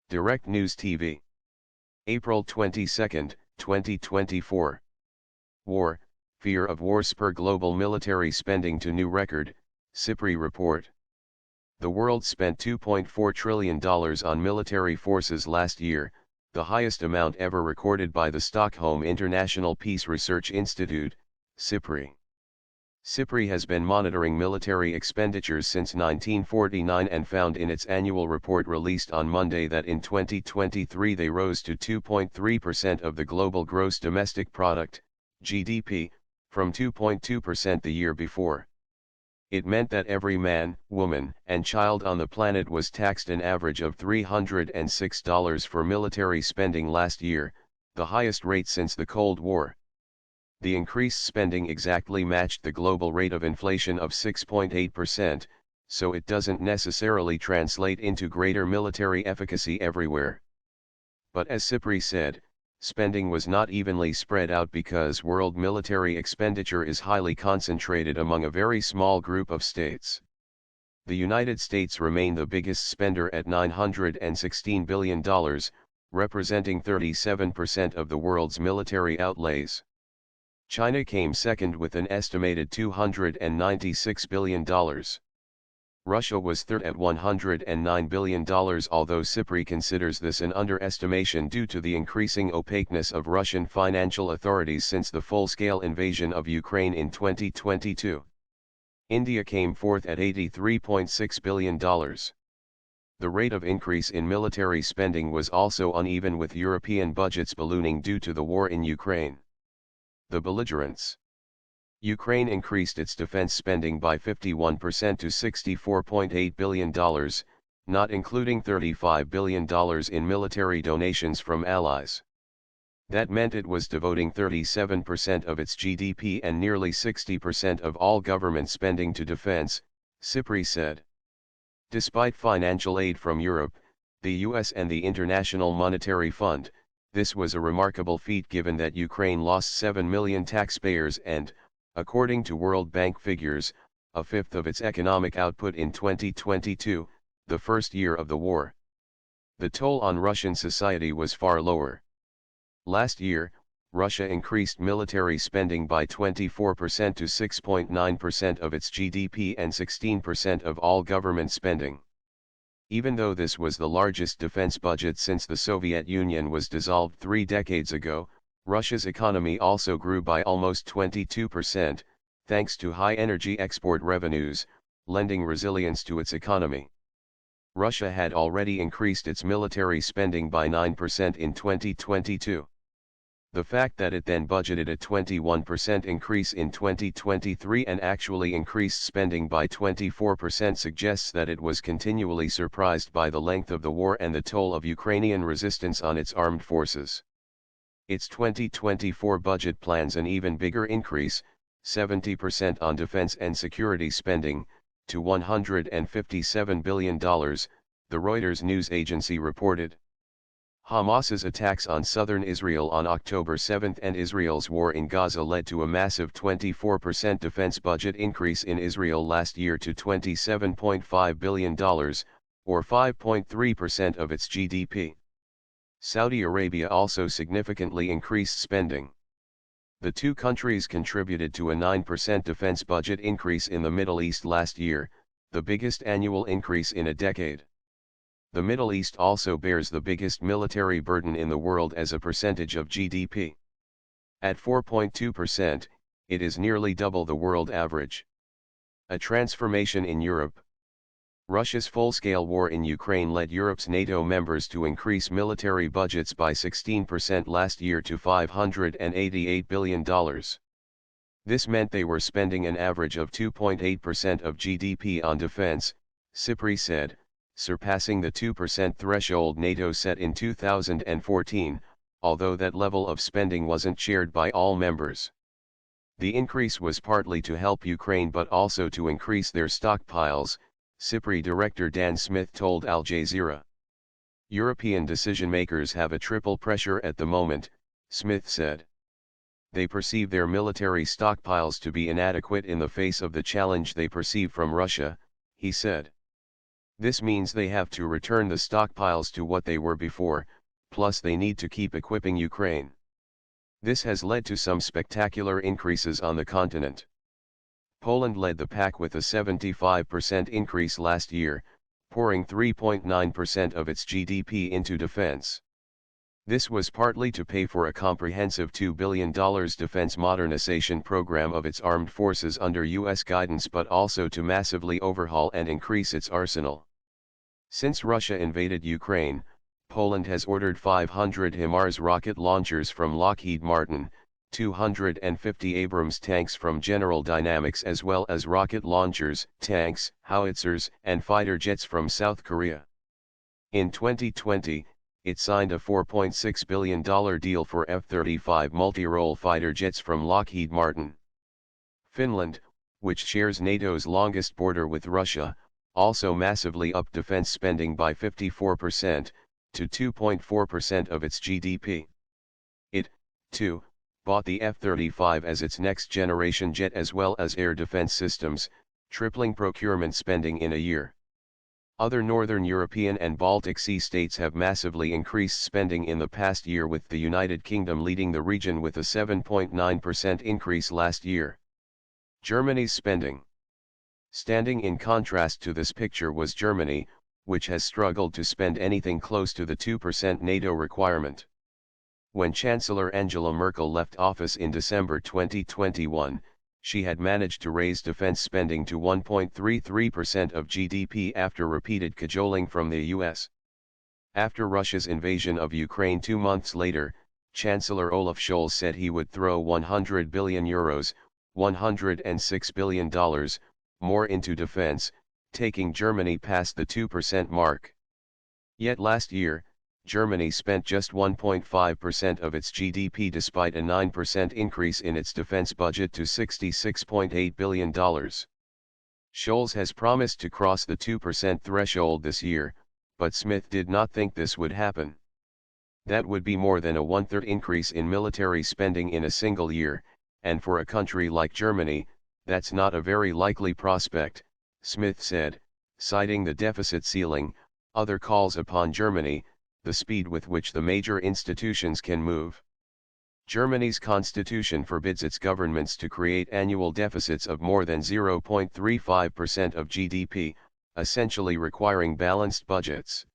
Direct News TV. April 22, 2024. War, fear of war spur global military spending to new record, SIPRI report. The world spent $2.4 trillion on military forces last year, the highest amount ever recorded by the Stockholm International Peace Research Institute, SIPRI. SIPRI has been monitoring military expenditures since 1949 and found in its annual report released on Monday that in 2023 they rose to 2.3% of the global gross domestic product, GDP, from 2.2% the year before. It meant that every man, woman, and child on the planet was taxed an average of $306 for military spending last year, the highest rate since the Cold War. The increased spending exactly matched the global rate of inflation of 6.8%, so it doesn't necessarily translate into greater military efficacy everywhere. But as SIPRI said, spending was not evenly spread out because world military expenditure is highly concentrated among a very small group of states. The United States remained the biggest spender at $916 billion, representing 37% of the world's military outlays. China came second with an estimated $296 billion. Russia was third at $109 billion, although SIPRI considers this an underestimation due to the increasing opaqueness of Russian financial authorities since the full-scale invasion of Ukraine in 2022. India came fourth at $83.6 billion. The rate of increase in military spending was also uneven, with European budgets ballooning due to the war in Ukraine. The belligerents. Ukraine increased its defense spending by 51% to $64.8 billion, not including $35 billion in military donations from allies. That meant it was devoting 37% of its GDP and nearly 60% of all government spending to defense, SIPRI said. Despite financial aid from Europe, the US and the International Monetary Fund, this was a remarkable feat given that Ukraine lost 7 million taxpayers and, according to World Bank figures, a fifth of its economic output in 2022, the first year of the war. The toll on Russian society was far lower. Last year, Russia increased military spending by 24% to 6.9% of its GDP and 16% of all government spending. Even though this was the largest defense budget since the Soviet Union was dissolved 3 decades ago, Russia's economy also grew by almost 22%, thanks to high energy export revenues, lending resilience to its economy. Russia had already increased its military spending by 9% in 2022. The fact that it then budgeted a 21% increase in 2023 and actually increased spending by 24% suggests that it was continually surprised by the length of the war and the toll of Ukrainian resistance on its armed forces. Its 2024 budget plans an even bigger increase, 70% on defense and security spending, to $157 billion, the Reuters news agency reported. Hamas's attacks on southern Israel on October 7 and Israel's war in Gaza led to a massive 24% defense budget increase in Israel last year to $27.5 billion, or 5.3% of its GDP. Saudi Arabia also significantly increased spending. The two countries contributed to a 9% defense budget increase in the Middle East last year, the biggest annual increase in a decade. The Middle East also bears the biggest military burden in the world as a percentage of GDP. At 4.2%, it is nearly double the world average. A transformation in Europe. Russia's full-scale war in Ukraine led Europe's NATO members to increase military budgets by 16% last year to $588 billion. This meant they were spending an average of 2.8% of GDP on defense, SIPRI said, surpassing the 2% threshold NATO set in 2014, although that level of spending wasn't shared by all members. The increase was partly to help Ukraine but also to increase their stockpiles, SIPRI Director Dan Smith told Al Jazeera. European decision-makers have a triple pressure at the moment, Smith said. They perceive their military stockpiles to be inadequate in the face of the challenge they perceive from Russia, he said. This means they have to return the stockpiles to what they were before, plus they need to keep equipping Ukraine. This has led to some spectacular increases on the continent. Poland led the pack with a 75% increase last year, pouring 3.9% of its GDP into defense. This was partly to pay for a comprehensive $2 billion defense modernization program of its armed forces under U.S. guidance, but also to massively overhaul and increase its arsenal. Since Russia invaded Ukraine, Poland has ordered 500 HIMARS rocket launchers from Lockheed Martin, 250 Abrams tanks from General Dynamics, as well as rocket launchers, tanks, howitzers, and fighter jets from South Korea. In 2020, it signed a $4.6 billion deal for F-35 multi-role fighter jets from Lockheed Martin. Finland, which shares NATO's longest border with Russia, also massively upped defense spending by 54%, to 2.4% of its GDP. It, too, bought the F-35 as its next-generation jet as well as air defense systems, tripling procurement spending in a year. Other Northern European and Baltic Sea states have massively increased spending in the past year, with the United Kingdom leading the region with a 7.9% increase last year. Germany's spending. Standing in contrast to this picture was Germany, which has struggled to spend anything close to the 2% NATO requirement. When Chancellor Angela Merkel left office in December 2021, she had managed to raise defense spending to 1.33% of GDP after repeated cajoling from the US. After Russia's invasion of Ukraine 2 months later, Chancellor Olaf Scholz said he would throw €100 billion, $106 billion, more into defense, taking Germany past the 2% mark. Yet last year, Germany spent just 1.5% of its GDP despite a 9% increase in its defense budget to $66.8 billion. Scholz has promised to cross the 2% threshold this year, but Smith did not think this would happen. That would be more than a one-third increase in military spending in a single year, and for a country like Germany, that's not a very likely prospect, Smith said, citing the deficit ceiling, other calls upon Germany, the speed with which the major institutions can move. Germany's constitution forbids its governments to create annual deficits of more than 0.35% of GDP, essentially requiring balanced budgets.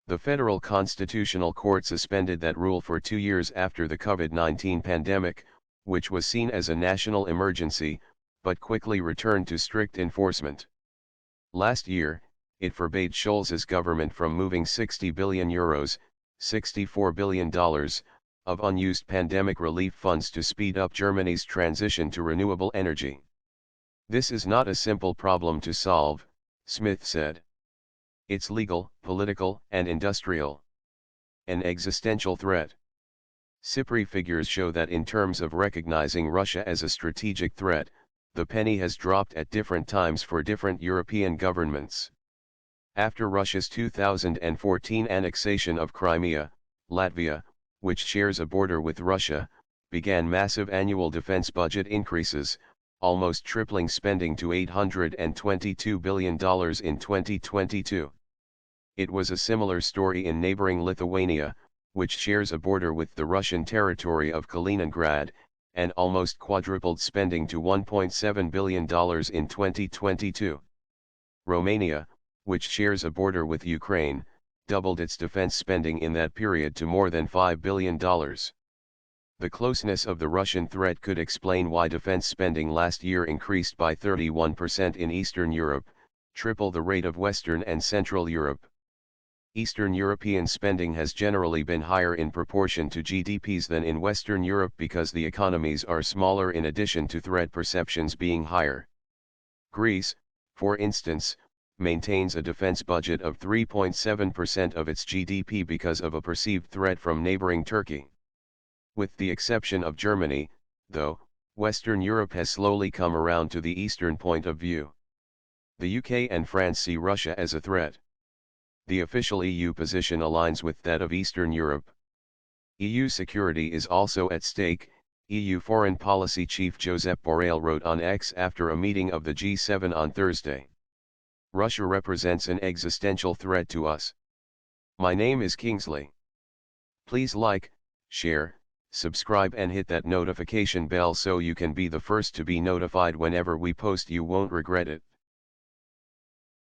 The Federal Constitutional Court suspended that rule for 2 years after the COVID-19 pandemic, which was seen as a national emergency, but quickly returned to strict enforcement. Last year, it forbade Scholz's government from moving €60 billion, $64 billion, of unused pandemic relief funds to speed up Germany's transition to renewable energy. This is not a simple problem to solve, Smith said. It's legal, political, and industrial. An existential threat. SIPRI figures show that in terms of recognizing Russia as a strategic threat, the penny has dropped at different times for different European governments. After Russia's 2014 annexation of Crimea, Latvia, which shares a border with Russia, began massive annual defense budget increases, almost tripling spending to $822 billion in 2022. It was a similar story in neighboring Lithuania, which shares a border with the Russian territory of Kaliningrad, and almost quadrupled spending to $1.7 billion in 2022. Romania, which shares a border with Ukraine, doubled its defense spending in that period to more than $5 billion. The closeness of the Russian threat could explain why defense spending last year increased by 31% in Eastern Europe, triple the rate of Western and Central Europe. Eastern European spending has generally been higher in proportion to GDPs than in Western Europe because the economies are smaller in addition to threat perceptions being higher. Greece, for instance, maintains a defense budget of 3.7% of its GDP because of a perceived threat from neighboring Turkey. With the exception of Germany, though, Western Europe has slowly come around to the Eastern point of view. The UK and France see Russia as a threat. The official EU position aligns with that of Eastern Europe. EU security is also at stake, EU Foreign Policy Chief Josep Borrell wrote on X after a meeting of the G7 on Thursday. Russia represents an existential threat to us. My name is Kingsley. Please like, share, subscribe and hit that notification bell so you can be the first to be notified whenever we post. You won't regret it.